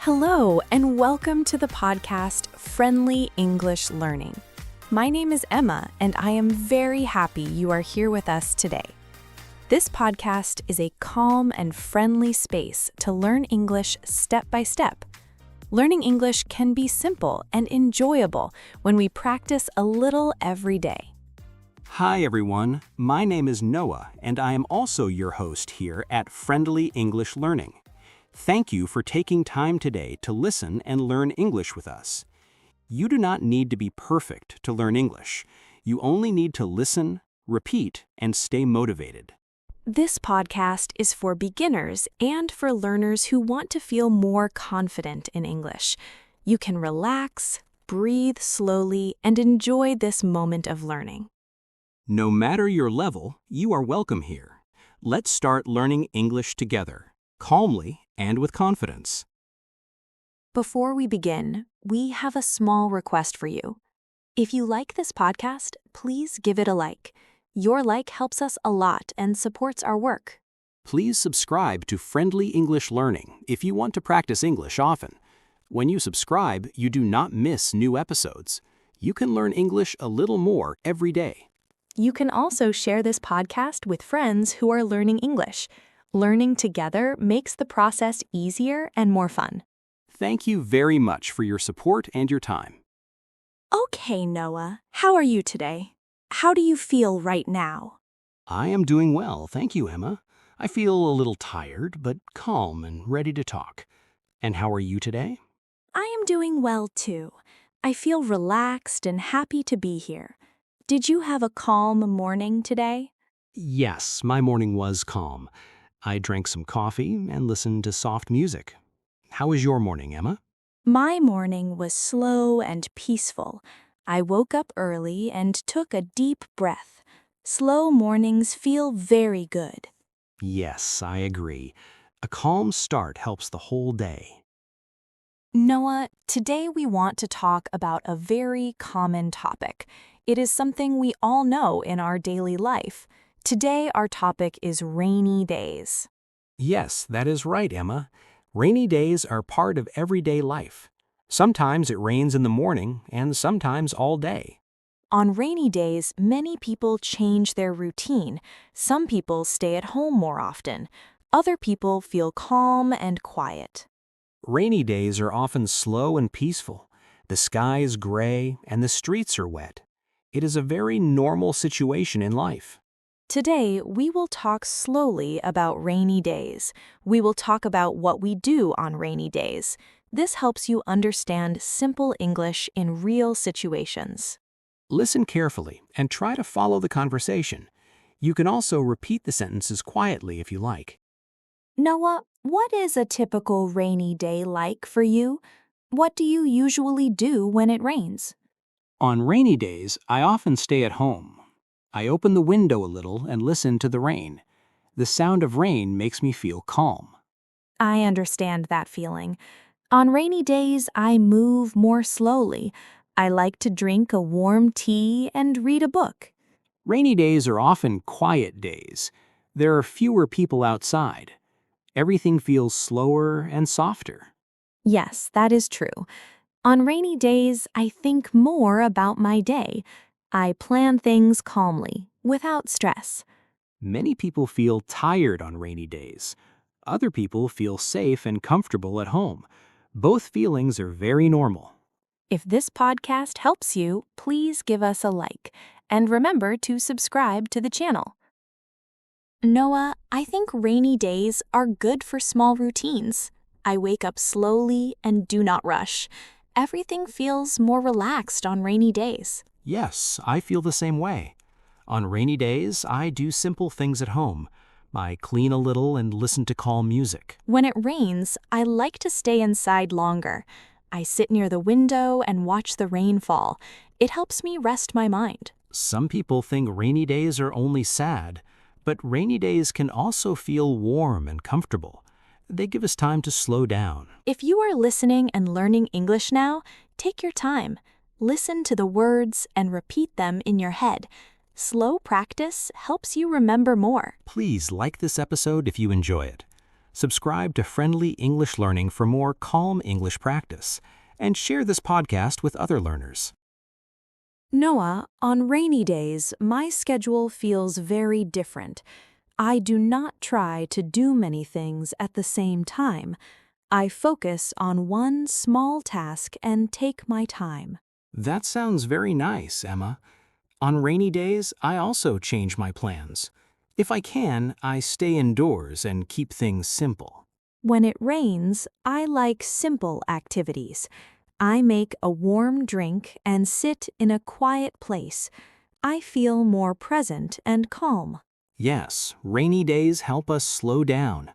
Hello, and welcome to the podcast Friendly English Learning. My name is Emma, and I am very happy you are here with us today. This podcast is a calm and friendly space to learn English step by step. Learning English can be simple and enjoyable when we practice a little every day. Hi everyone, my name is Noah, and I am also your host here at Friendly English Learning. Thank you for taking time today to listen and learn English with us. You do not need to be perfect to learn English. You only need to listen, repeat, and stay motivated. This podcast is for beginners and for learners who want to feel more confident in English. You can relax, breathe slowly, and enjoy this moment of learning. No matter your level, you are welcome here. Let's start learning English together, calmly and with confidence. Before we begin, we have a small request for you. If you like this podcast, please give it a like. Your like helps us a lot and supports our work. Please subscribe to Friendly English Learning if you want to practice English often. When you subscribe, you do not miss new episodes. You can learn English a little more every day. You can also share this podcast with friends who are learning English. Learning together makes the process easier and more fun. Thank you very much for your support and your time. Okay, Noah, how are you today? How do you feel right now? I am doing well, thank you, Emma. I feel a little tired, but calm and ready to talk. And how are you today? I am doing well too. I feel relaxed and happy to be here. Did you have a calm morning today? Yes, my morning was calm. I drank some coffee and listened to soft music. How was your morning, Emma? My morning was slow and peaceful. I woke up early and took a deep breath. Slow mornings feel very good. Yes, I agree. A calm start helps the whole day. Noah, today we want to talk about a very common topic. It is something we all know in our daily life. Today our topic is rainy days. Yes, that is right, Emma. Rainy days are part of everyday life. Sometimes it rains in the morning and sometimes all day. On rainy days, many people change their routine. Some people stay at home more often. Other people feel calm and quiet. Rainy days are often slow and peaceful. The sky is gray and the streets are wet. It is a very normal situation in life. Today, we will talk slowly about rainy days. We will talk about what we do on rainy days. This helps you understand simple English in real situations. Listen carefully and try to follow the conversation. You can also repeat the sentences quietly if you like. Noah, what is a typical rainy day like for you? What do you usually do when it rains? On rainy days, I often stay at home. I open the window a little and listen to the rain. The sound of rain makes me feel calm. I understand that feeling. On rainy days, I move more slowly. I like to drink a warm tea and read a book. Rainy days are often quiet days. There are fewer people outside. Everything feels slower and softer. Yes, that is true. On rainy days, I think more about my day. I plan things calmly, without stress. Many people feel tired on rainy days. Other people feel safe and comfortable at home. Both feelings are very normal. If this podcast helps you, please give us a like. And remember to subscribe to the channel. Noah, I think rainy days are good for small routines. I wake up slowly and do not rush. Everything feels more relaxed on rainy days. Yes, I feel the same way. On rainy days, I do simple things at home. I clean a little and listen to calm music. When it rains, I like to stay inside longer. I sit near the window and watch the rain fall. It helps me rest my mind. Some people think rainy days are only sad, but rainy days can also feel warm and comfortable. They give us time to slow down. If you are listening and learning English now, take your time. Listen to the words and repeat them in your head. Slow practice helps you remember more. Please like this episode if you enjoy it. Subscribe to Friendly English Learning for more calm English practice, and share this podcast with other learners. Noah, on rainy days, my schedule feels very different. I do not try to do many things at the same time. I focus on one small task and take my time. That sounds very nice, Emma. On rainy days, I also change my plans. If I can, I stay indoors and keep things simple. When it rains, I like simple activities. I make a warm drink and sit in a quiet place. I feel more present and calm. Yes, rainy days help us slow down.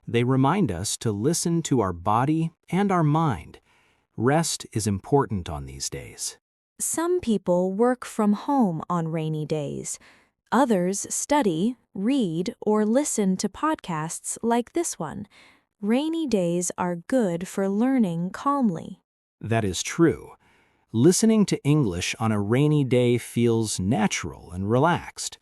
They remind us to listen to our body and our mind. Rest is important on these days. Some people work from home on rainy days. Others study, read, or listen to podcasts like this one. Rainy days are good for learning calmly. That is true. Listening to English on a rainy day feels natural and relaxed.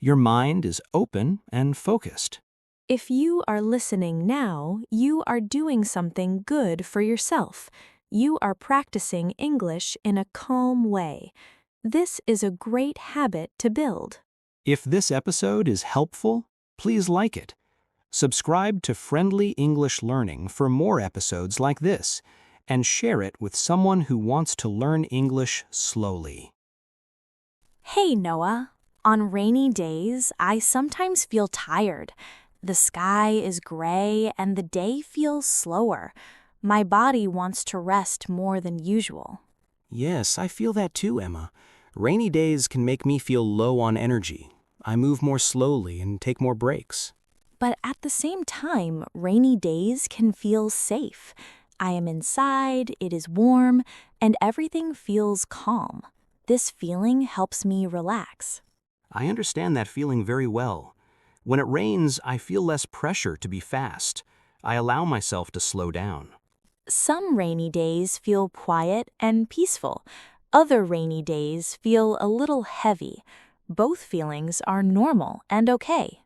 Your mind is open and focused. If you are listening now, you are doing something good for yourself. You are practicing English in a calm way. This is a great habit to build. If this episode is helpful, please like it. Subscribe to Friendly English Learning for more episodes like this, and share it with someone who wants to learn English slowly. Hey, Noah. On rainy days, I sometimes feel tired. The sky is gray and the day feels slower. My body wants to rest more than usual. Yes, I feel that too, Emma. Rainy days can make me feel low on energy. I move more slowly and take more breaks. But at the same time, rainy days can feel safe. I am inside, it is warm, and everything feels calm. This feeling helps me relax. I understand that feeling very well. When it rains, I feel less pressure to be fast. I allow myself to slow down. Some rainy days feel quiet and peaceful. Other rainy days feel a little heavy. Both feelings are normal and okay.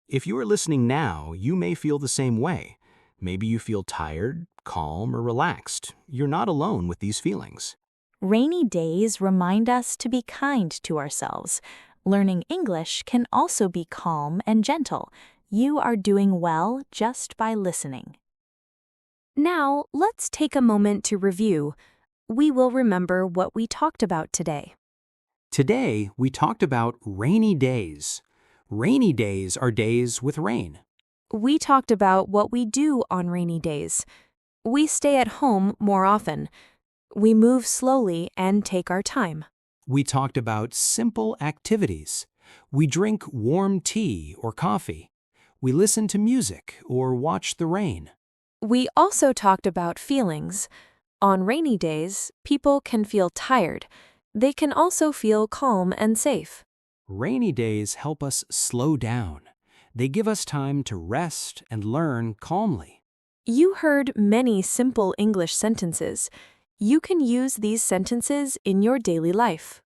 If you are listening now, you may feel the same way. Maybe you feel tired, calm, or relaxed. You're not alone with these feelings. Rainy days remind us to be kind to ourselves. Learning English can also be calm and gentle. You are doing well just by listening. Now, let's take a moment to review. We will remember what we talked about today. Today, we talked about rainy days. Rainy days are days with rain. We talked about what we do on rainy days. We stay at home more often. We move slowly and take our time. We talked about simple activities. We drink warm tea or coffee. We listen to music or watch the rain. We also talked about feelings. On rainy days, people can feel tired. They can also feel calm and safe. Rainy days help us slow down. They give us time to rest and learn calmly. You heard many simple English sentences. You can use these sentences in your daily life.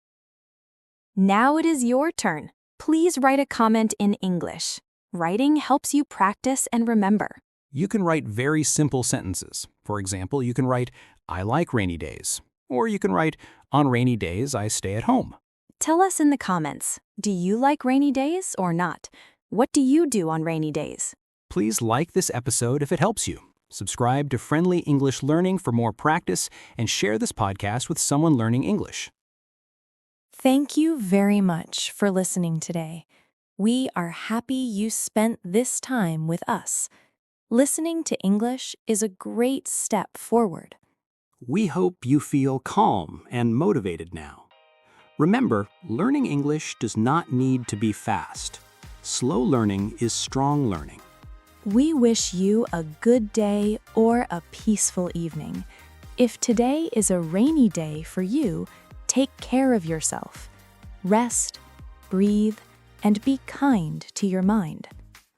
Now it is your turn. Please write a comment in English. Writing helps you practice and remember. You can write very simple sentences. For example, you can write, I like rainy days. Or you can write, on rainy days, I stay at home. Tell us in the comments, do you like rainy days or not? What do you do on rainy days? Please like this episode if it helps you. Subscribe to Friendly English Learning for more practice, and share this podcast with someone learning English. Thank you very much for listening today. We are happy you spent this time with us. Listening to English is a great step forward. We hope you feel calm and motivated now. Remember, learning English does not need to be fast. Slow learning is strong learning. We wish you a good day or a peaceful evening. If today is a rainy day for you, take care of yourself. Rest, breathe, and be kind to your mind.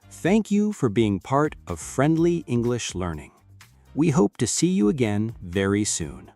Thank you for being part of Friendly English Learning. We hope to see you again very soon.